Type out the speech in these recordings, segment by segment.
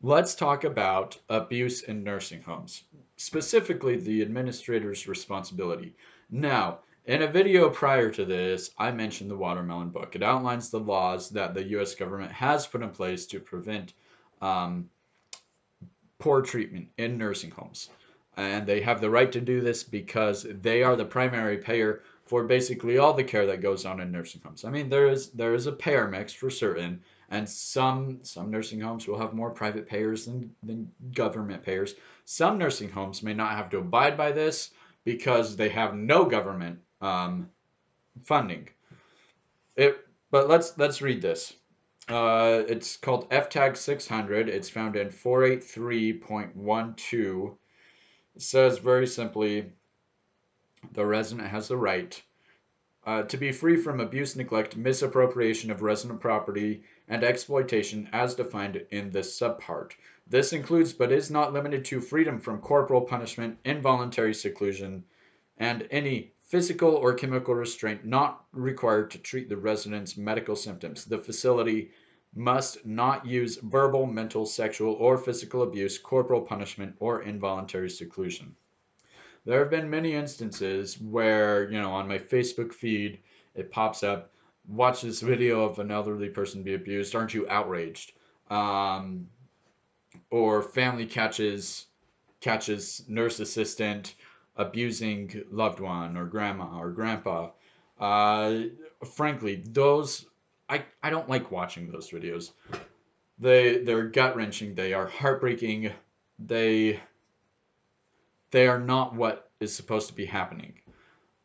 Let's talk about abuse in nursing homes, specifically the administrator's responsibility. Now, in a video prior to this, I mentioned the Watermelon Book. It outlines the laws that the US government has put in place to prevent um, poor treatment in nursing homes. And they have the right to do this because they are the primary payer for basically all the care that goes on in nursing homes. I mean, there is a payer mix for certain, and some nursing homes will have more private payers than government payers. Some nursing homes may not have to abide by this because they have no government funding. But let's read this. It's called FTAG 600. It's found in 483.12. It says very simply, the resident has the right to be free from abuse, neglect, misappropriation of resident property, and exploitation as defined in this subpart. This includes, but is not limited to, freedom from corporal punishment, involuntary seclusion, and any physical or chemical restraint not required to treat the resident's medical symptoms. The facility must not use verbal, mental, sexual, or physical abuse, corporal punishment, or involuntary seclusion. There have been many instances where, on my Facebook feed, it pops up, watch this video of an elderly person be abused. Aren't you outraged? Um, or family catches nurse assistant abusing loved one or grandma or grandpa. Uh, Frankly, those I don't like watching those videos. They're gut wrenching. They are heartbreaking. They they are not what is supposed to be happening.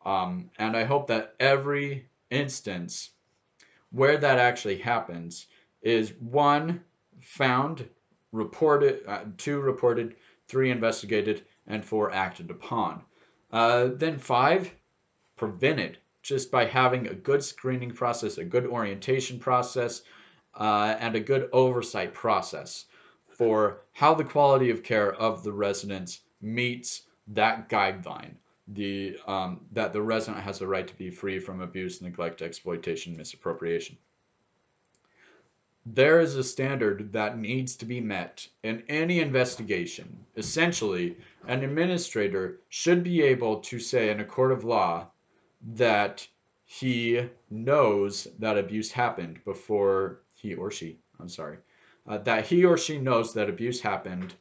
And I hope that every instance where that actually happens is one, found, reported, two, reported, three, investigated, and four, acted upon. Then five, prevented just by having a good screening process, a good orientation process, and a good oversight process for how the quality of care of the residents meets that guideline. That the resident has the right to be free from abuse, neglect, exploitation, misappropriation. There is a standard that needs to be met in any investigation. Essentially, an administrator should be able to say in a court of law that he knows that abuse happened before he or she, I'm sorry, that he or she knows that abuse happened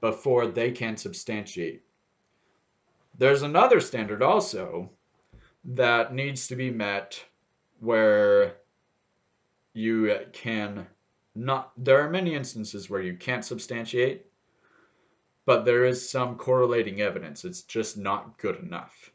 before they can substantiate. There's another standard also that needs to be met where you can not, there are many instances where you can't substantiate, but there is some correlating evidence. It's just not good enough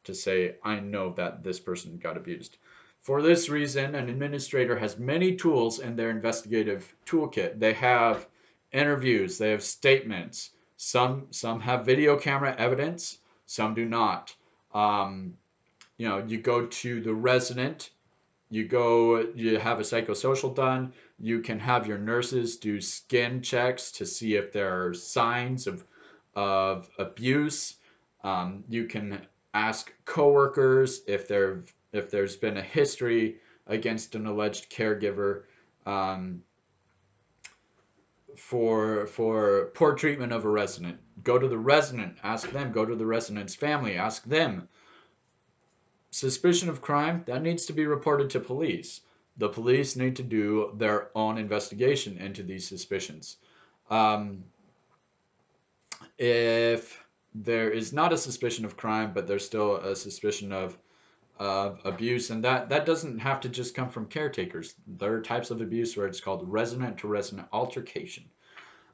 to say, I know that this person got abused. For this reason, an administrator has many tools in their investigative toolkit. They have interviews, they have statements. Some have video camera evidence, some do not. Um, you go to the resident, you have a psychosocial done. You can have your nurses do skin checks to see if there are signs of abuse. You can ask coworkers if there's been a history against an alleged caregiver um, for poor treatment of a resident. Go to the resident, ask them. Go to the resident's family, ask them. Suspicion of crime, that needs to be reported to police. The police need to do their own investigation into these suspicions. Um, if there is not a suspicion of crime, but there's still a suspicion of abuse, and that doesn't have to just come from caretakers. There are types of abuse where it's called resident to resident altercation,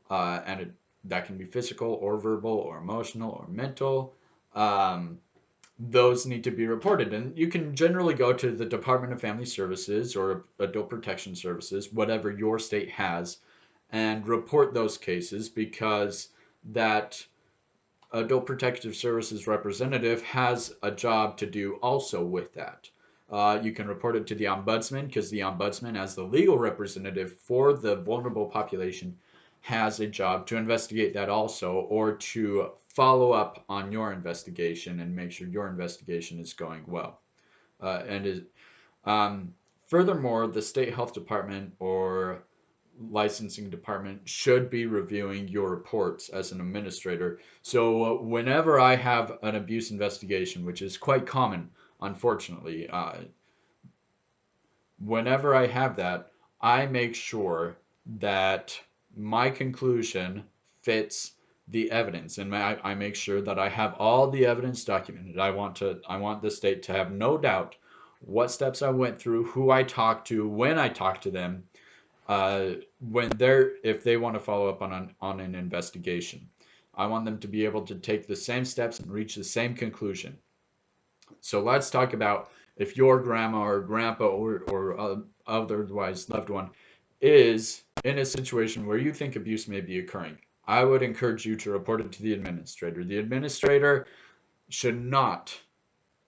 that can be physical or verbal or emotional or mental. Um, those need to be reported. And you can generally go to the Department of Family Services or Adult Protection Services, whatever your state has, and report those cases because that Adult Protective Services representative has a job to do also with that. You can report it to the ombudsman because the ombudsman, as the legal representative for the vulnerable population, has a job to investigate that also, or to follow up on your investigation and make sure your investigation is going well. And is um, Furthermore, the state health department or licensing department should be reviewing your reports as an administrator. So whenever I have an abuse investigation, which is quite common, unfortunately, whenever I have that, I make sure that my conclusion fits the evidence, and I make sure that I have all the evidence documented. I want the state to have no doubt what steps I went through, who I talked to, when I talked to them, when they're if they want to follow up on an investigation. I want them to be able to take the same steps and reach the same conclusion. So let's talk about if your grandma or grandpa or otherwise loved one is in a situation where you think abuse may be occurring. I would encourage you to report it to the administrator. The administrator should not,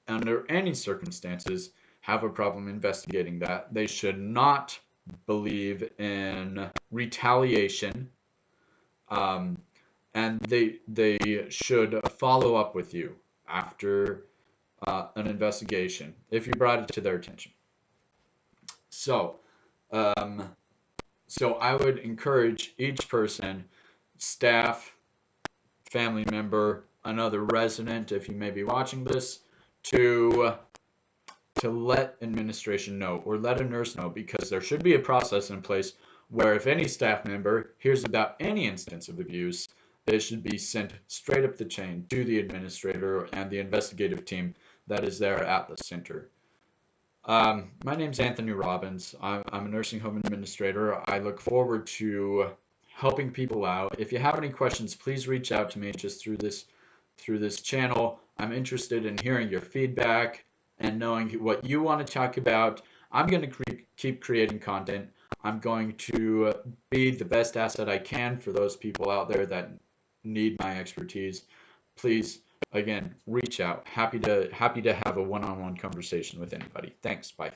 under any circumstances, have a problem investigating that. They should not believe in retaliation, um, and they should follow up with you after an investigation if you brought it to their attention. So, um, so I would encourage each person, staff, family member, another resident, if you may be watching this, to let administration know or let a nurse know, because there should be a process in place where if any staff member hears about any instance of abuse, it should be sent straight up the chain to the administrator and the investigative team that is there at the center. My name's Anthony Robbins. I'm a nursing home administrator. I look forward to helping people out. If you have any questions, please reach out to me just through this channel. I'm interested in hearing your feedback and knowing what you want to talk about. I'm going to keep creating content. I'm going to be the best asset I can for those people out there that need my expertise. Please, again, reach out. Happy to have a one-on-one conversation with anybody. Thanks. Bye.